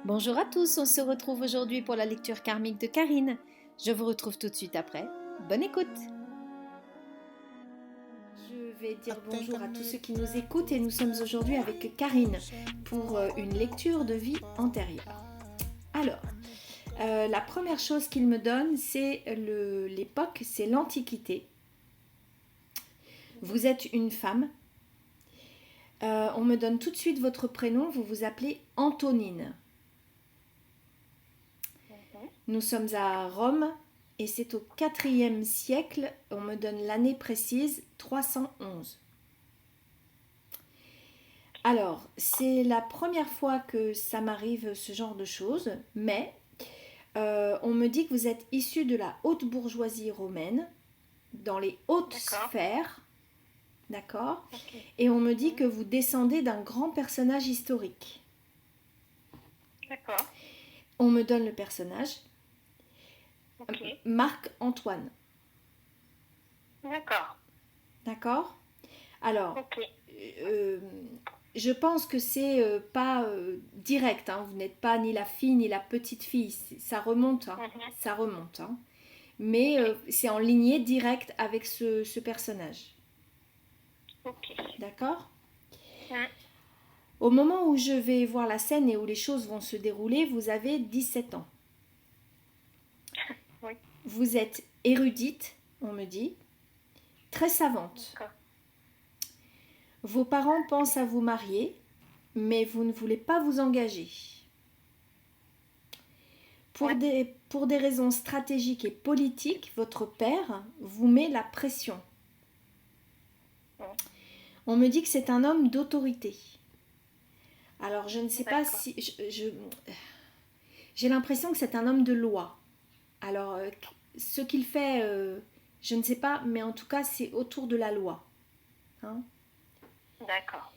Bonjour à tous, on se retrouve aujourd'hui pour la lecture karmique de Karine. Je vous retrouve tout de suite après. Bonne écoute. Je vais dire bonjour à tous ceux qui nous écoutent et nous sommes aujourd'hui avec Karine pour une lecture de vie antérieure. Alors, la première chose qu'il me donne, c'est l'époque, c'est l'Antiquité. Vous êtes une femme. On me donne tout de suite votre prénom, vous vous appelez Antonine. Nous sommes à Rome et c'est au IVe siècle, on me donne l'année précise, 311. Alors, c'est la première fois que ça m'arrive ce genre de choses, mais on me dit que vous êtes issu de la haute bourgeoisie romaine, dans les hautes sphères, d'accord, et on me dit que vous descendez d'un grand personnage historique. D'accord. On me donne le personnage. Okay. Marc-Antoine. D'accord. D'accord. Alors, okay. Je pense que c'est pas direct. Hein. Vous n'êtes pas ni la fille ni la petite fille. Ça remonte. Hein. Ça remonte. Hein. Mais c'est en lignée directe avec ce personnage. Okay. D'accord. Au moment où je vais voir la scène et où les choses vont se dérouler, vous avez 17 ans. Oui. Vous êtes érudite, on me dit, très savante. Vos parents pensent à vous marier, mais vous ne voulez pas vous engager. Pour des raisons stratégiques et politiques, votre père vous met la pression. On me dit que c'est un homme d'autorité. Alors, je ne sais pas si... j'ai l'impression que c'est un homme de loi. Alors, ce qu'il fait, je ne sais pas, mais en tout cas, c'est autour de la loi. Hein? D'accord.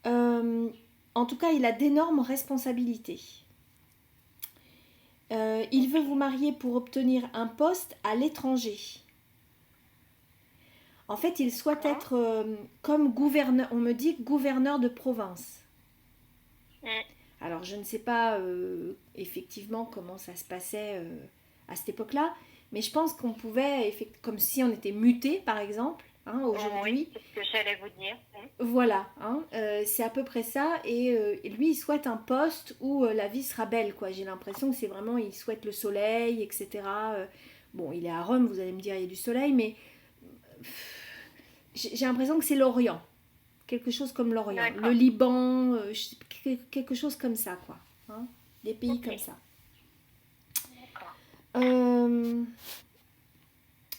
En tout cas, il a d'énormes responsabilités. Il veut vous marier pour obtenir un poste à l'étranger. En fait, il souhaite être comme gouverneur, on me dit gouverneur de province. Alors, je ne sais pas effectivement comment ça se passait à cette époque-là, mais je pense qu'on pouvait, comme si on était muté, par exemple, hein, aujourd'hui. Oui, c'est ce que j'allais vous dire. Voilà, hein, c'est à peu près ça. Et lui, il souhaite un poste où la vie sera belle, quoi. J'ai l'impression que c'est vraiment, il souhaite le soleil, etc. Bon, il est à Rome, vous allez me dire, il y a du soleil, mais j'ai l'impression que c'est l'Orient. Quelque chose comme l'Orient. Le Liban, quelque chose comme ça, quoi. Hein, des pays comme ça.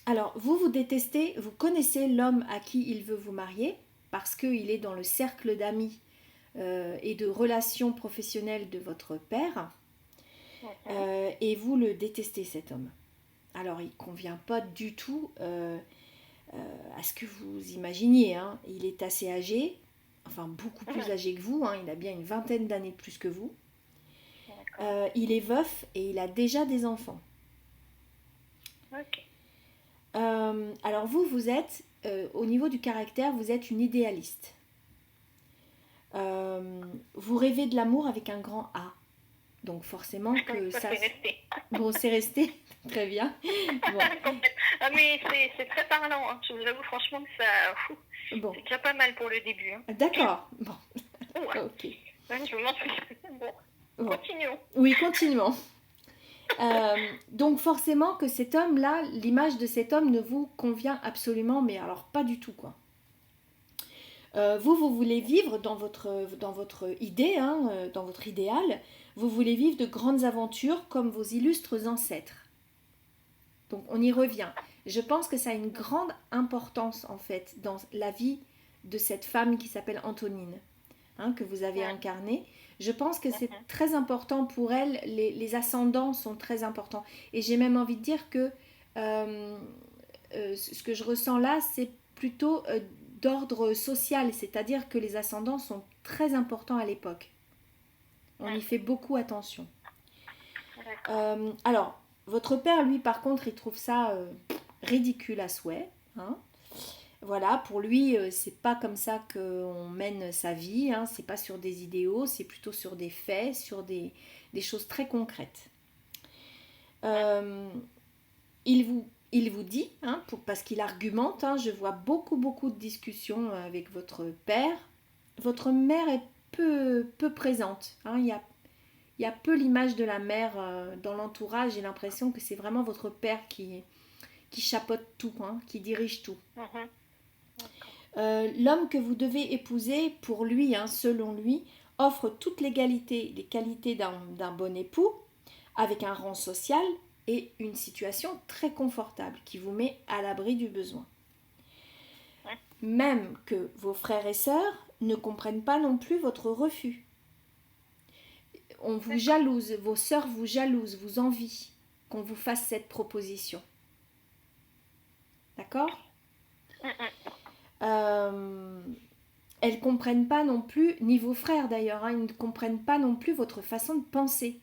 Alors, vous détestez, vous connaissez l'homme à qui il veut vous marier parce qu'il est dans le cercle d'amis et de relations professionnelles de votre père et vous le détestez, cet homme. Alors, il ne convient pas du tout à ce que vous imaginiez. Hein. Il est assez âgé, enfin beaucoup plus âgé que vous, hein. Il a bien une vingtaine d'années de plus que vous. Il est veuf et il a déjà des enfants. Ok. Alors vous êtes, au niveau du caractère, vous êtes une idéaliste. Vous rêvez de l'amour avec un grand A. Donc forcément que ça... C'est resté. Bon, c'est resté. Très bien. Bon. Ah, mais c'est très parlant. Hein. Je vous avoue franchement que ça... Bon. C'est déjà pas mal pour le début. Hein. D'accord. Bon. Ouais. Ok. Ouais, je vous montre. Bon. Continuons. Oui, continuons. Donc forcément que cet homme-là, l'image de cet homme ne vous convient absolument, mais alors pas du tout, quoi. Vous voulez vivre dans votre idée, hein, dans votre idéal, vous voulez vivre de grandes aventures comme vos illustres ancêtres. Donc on y revient. Je pense que ça a une grande importance en fait dans la vie de cette femme qui s'appelle Antonine, hein, que vous avez incarnée. Je pense que c'est très important pour elle, les ascendants sont très importants. Et j'ai même envie de dire que ce que je ressens là, c'est plutôt d'ordre social, c'est-à-dire que les ascendants sont très importants à l'époque. On y fait beaucoup attention. Alors, votre père, lui, par contre, il trouve ça ridicule à souhait. Hein. Voilà, pour lui, c'est pas comme ça qu'on mène sa vie, hein, c'est pas sur des idéaux, c'est plutôt sur des faits, sur des choses très concrètes. Euh, il vous dit, hein, parce qu'il argumente, hein, je vois beaucoup de discussions avec votre père. Votre mère est peu présente, hein, il y a peu l'image de la mère dans l'entourage. J'ai l'impression que c'est vraiment votre père qui chapeaute tout, hein, qui dirige tout. Mhm. L'homme que vous devez épouser, pour lui, hein, selon lui, offre toutes les qualités d'un bon époux, avec un rang social et une situation très confortable qui vous met à l'abri du besoin. Ouais. Même que vos frères et sœurs ne comprennent pas non plus votre refus. On vous jalouse, vos sœurs vous jalousent, vous envient qu'on vous fasse cette proposition. D'accord ? Elles ne comprennent pas non plus, ni vos frères d'ailleurs, hein, ils ne comprennent pas non plus votre façon de penser,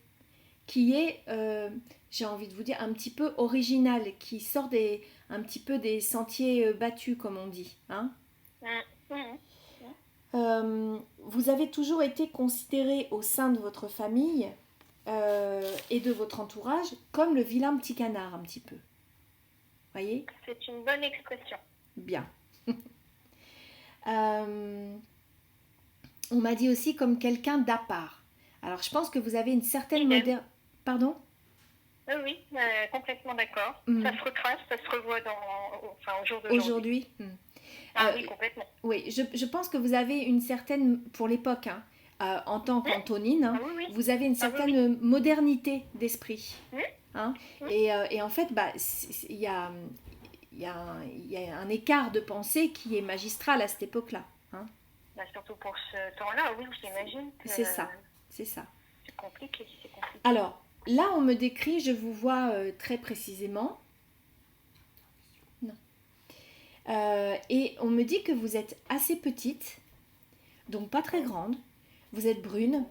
qui est, j'ai envie de vous dire, un petit peu originale, qui sort un petit peu des sentiers battus, comme on dit. Hein. Vous avez toujours été considéré au sein de votre famille et de votre entourage comme le vilain petit canard, un petit peu. Voyez ? C'est une bonne expression. Bien. On m'a dit aussi comme quelqu'un d'à part. Alors, je pense que vous avez une certaine moderne... Pardon ? Oui, complètement d'accord. Mm. Ça se retrace, ça se revoit au jour d'aujourd'hui. Aujourd'hui Oui, complètement. Oui, je pense que vous avez une certaine, pour l'époque, hein, en tant qu'Antonine, hein, oui. vous avez une certaine modernité d'esprit. Oui. Hein, et en fait, il y a un écart de pensée qui est magistral à cette époque-là. Hein. Surtout pour ce temps-là, oui, j'imagine que c'est ça. C'est compliqué. Alors, là, on me décrit, je vous vois très précisément. Non. Et on me dit que vous êtes assez petite, donc pas très grande. Vous êtes brune.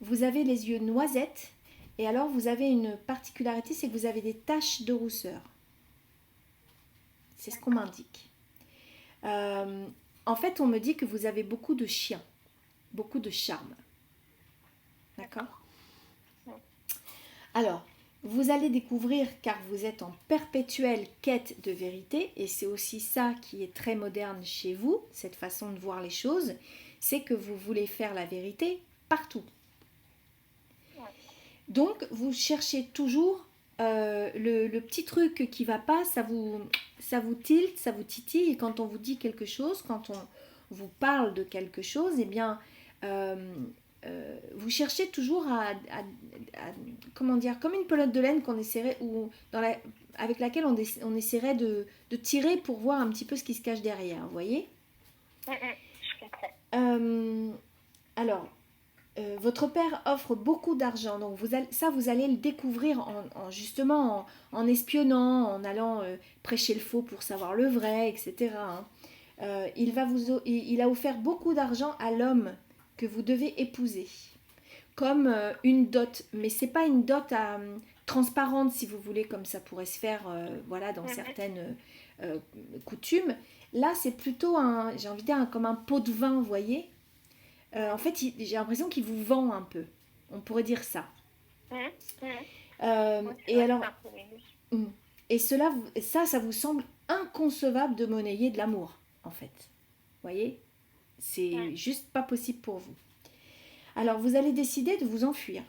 Vous avez les yeux noisettes. Et alors, vous avez une particularité, c'est que vous avez des taches de rousseur. C'est ce qu'on m'indique. En fait, on me dit que vous avez beaucoup de chiens, beaucoup de charme. D'accord ? Alors, vous allez découvrir, car vous êtes en perpétuelle quête de vérité, et c'est aussi ça qui est très moderne chez vous, cette façon de voir les choses, c'est que vous voulez faire la vérité partout. Donc, vous cherchez toujours le petit truc qui va pas, ça vous tilte, ça vous titille, et quand on vous dit quelque chose, quand on vous parle de quelque chose, eh bien, vous cherchez toujours à comment dire, comme une pelote de laine qu'on essaierait, avec laquelle on essaierait de tirer pour voir un petit peu ce qui se cache derrière, vous voyez ? Je comprends. Alors, votre père offre beaucoup d'argent, donc vous allez le découvrir justement en espionnant, en allant prêcher le faux pour savoir le vrai, etc. Hein. Il a offert beaucoup d'argent à l'homme que vous devez épouser, comme une dot, mais c'est pas une dot transparente, si vous voulez, comme ça pourrait se faire dans certaines coutumes. Là, c'est plutôt j'ai envie de dire comme un pot de vin, vous voyez. En fait, j'ai l'impression qu'il vous vend un peu. On pourrait dire ça. Et alors, et ça vous semble inconcevable de monnayer de l'amour, en fait. Vous voyez ? C'est juste pas possible pour vous. Alors, vous allez décider de vous enfuir.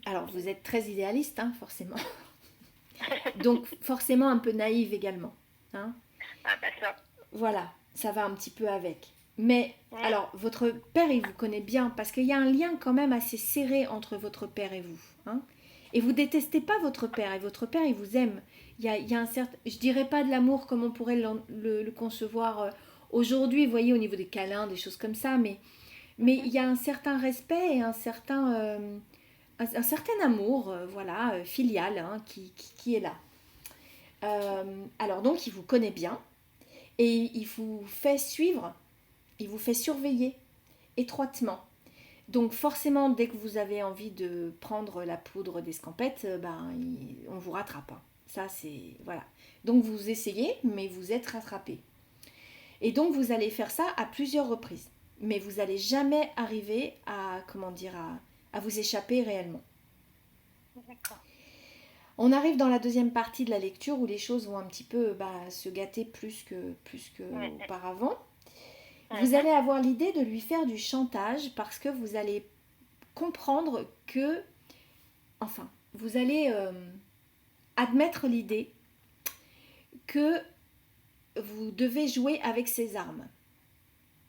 Alors, vous êtes très idéaliste, hein, forcément. Donc, forcément un peu naïve également. Hein. Ça. Voilà, ça va un petit peu avec. Mais, alors, votre père, il vous connaît bien, parce qu'il y a un lien quand même assez serré entre votre père et vous. Hein. Et vous détestez pas votre père, et votre père, il vous aime. Il y a un certain, je dirais pas de l'amour comme on pourrait le concevoir aujourd'hui, vous voyez, au niveau des câlins, des choses comme ça, mais il y a un certain respect et un certain amour, filial, hein, qui est là. Alors donc, il vous connaît bien, et il vous fait suivre, il vous fait surveiller étroitement. Donc forcément, dès que vous avez envie de prendre la poudre d'escampette, on vous rattrape. Hein. Ça, c'est... Voilà. Donc, vous essayez, mais vous êtes rattrapé. Et donc, vous allez faire ça à plusieurs reprises. Mais vous n'allez jamais arriver à, comment dire, à vous échapper réellement. D'accord. On arrive dans la deuxième partie de la lecture où les choses vont un petit peu se gâter plus que Ouais. auparavant. Vous allez avoir l'idée de lui faire du chantage parce que vous allez comprendre que, enfin, vous allez admettre l'idée que vous devez jouer avec ses armes.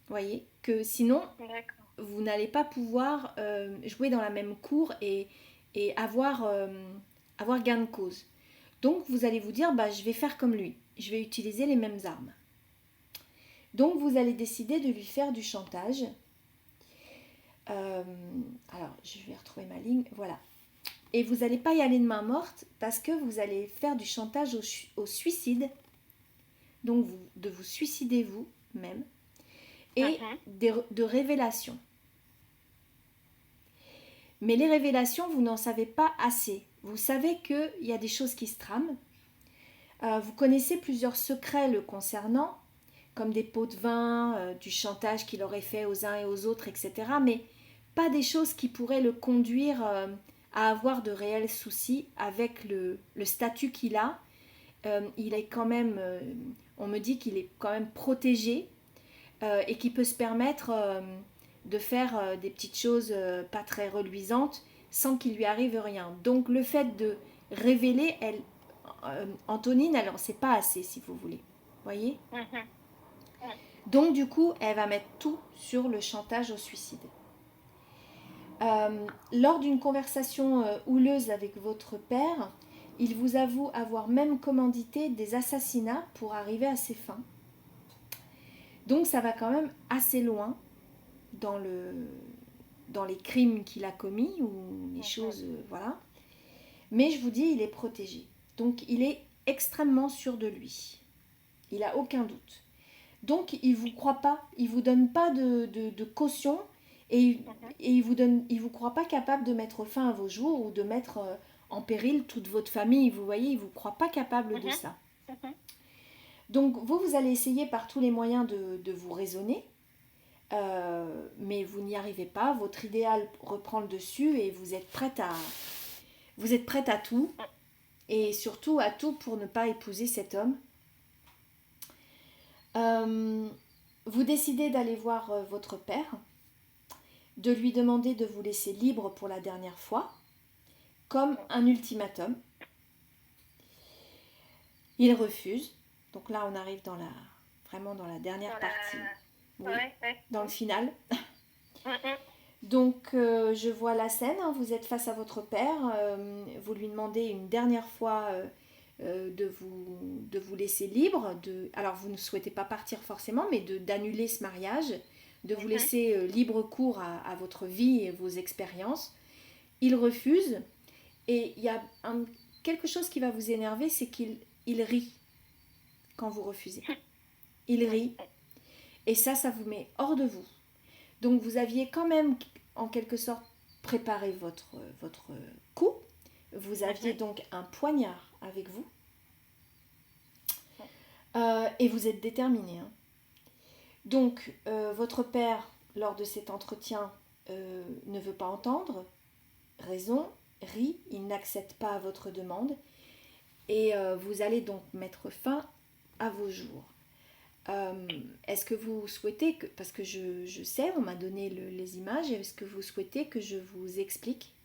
Voyez, que sinon, D'accord. vous n'allez pas pouvoir jouer dans la même cour et avoir gain de cause. Donc, vous allez vous dire, je vais faire comme lui. Je vais utiliser les mêmes armes. Donc, vous allez décider de lui faire du chantage. Alors, je vais retrouver ma ligne. Voilà. Et vous n'allez pas y aller de main morte parce que vous allez faire du chantage au suicide. Donc, de vous suicider vous-même. Et de révélations. Mais les révélations, vous n'en savez pas assez. Vous savez qu'il y a des choses qui se trament. Vous connaissez plusieurs secrets le concernant, comme des pots de vin, du chantage qu'il aurait fait aux uns et aux autres, etc. Mais pas des choses qui pourraient le conduire à avoir de réels soucis avec le statut qu'il a. Il est quand même, on me dit qu'il est quand même protégé et qu'il peut se permettre de faire des petites choses pas très reluisantes sans qu'il lui arrive rien. Donc le fait de révéler, Antonine, elle n'en sait pas assez, si vous voulez. Voyez. Donc du coup, elle va mettre tout sur le chantage au suicide. Lors d'une conversation houleuse avec votre père, il vous avoue avoir même commandité des assassinats pour arriver à ses fins. Donc ça va quand même assez loin dans les crimes qu'il a commis ou les choses, voilà. Mais je vous dis, il est protégé. Donc il est extrêmement sûr de lui. Il n'a aucun doute. Donc il ne vous croit pas, il ne vous donne pas de caution et il vous croit pas capable de mettre fin à vos jours ou de mettre en péril toute votre famille. Vous voyez, il ne vous croit pas capable de ça. Donc vous allez essayer par tous les moyens de vous raisonner, mais vous n'y arrivez pas. Votre idéal reprend le dessus et vous êtes prête à tout, et surtout à tout pour ne pas épouser cet homme. Vous décidez d'aller voir votre père, de lui demander de vous laisser libre pour la dernière fois, comme un ultimatum. Il refuse. Donc là, on arrive vraiment dans la dernière partie. Oui, dans le final. Donc, je vois la scène. Vous êtes face à votre père. Vous lui demandez une dernière fois de vous laisser libre. Alors, vous ne souhaitez pas partir forcément, mais d'annuler ce mariage, de vous laisser libre cours à votre vie et vos expériences. Il refuse. Et il y a quelque chose qui va vous énerver, c'est qu'il rit quand vous refusez. Il rit. Et ça vous met hors de vous. Donc vous aviez quand même, en quelque sorte, préparé votre coup. Vous aviez donc un poignard avec vous. Et vous êtes déterminé. Hein. Donc votre père, lors de cet entretien, ne veut pas entendre. Raison, rit, il n'accepte pas votre demande. Et vous allez donc mettre fin à vos jours. Est-ce que vous souhaitez que, parce que je sais, on m'a donné les images, est-ce que vous souhaitez que je vous explique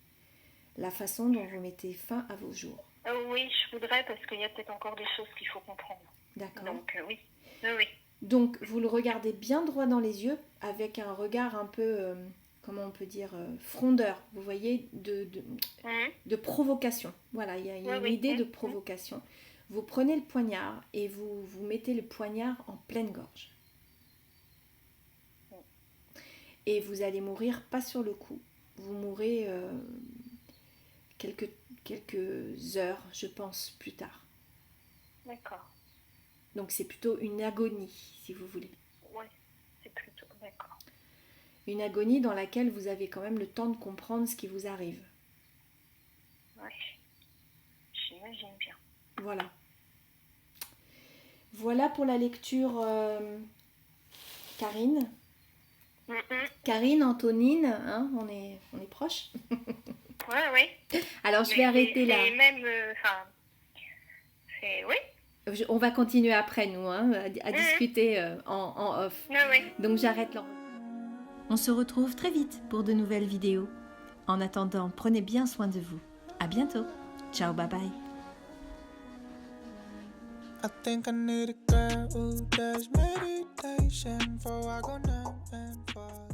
la façon dont vous mettez fin à vos jours? Oui, je voudrais parce qu'il y a peut-être encore des choses qu'il faut comprendre. D'accord. Donc oui. Oui. Donc vous le regardez bien droit dans les yeux avec un regard un peu, comment on peut dire, frondeur, vous voyez, de provocation. Voilà, il y a une idée de provocation. Vous prenez le poignard et vous mettez le poignard en pleine gorge. Et vous allez mourir pas sur le coup. Vous mourrez quelques heures, je pense, plus tard. D'accord. Donc c'est plutôt une agonie, si vous voulez. Oui, c'est plutôt, d'accord. Une agonie dans laquelle vous avez quand même le temps de comprendre ce qui vous arrive. Oui, j'imagine bien. Voilà. Voilà pour la lecture, Karine. Karine, Antonine, hein, on est proches. Oui. Alors, je vais arrêter là. C'est même... oui. On va continuer après, nous, hein, à discuter en off. Oui. Donc, j'arrête l'enregistrement. On se retrouve très vite pour de nouvelles vidéos. En attendant, prenez bien soin de vous. À bientôt. Ciao, bye bye. I think I need a girl who does meditation before I go numb and fall.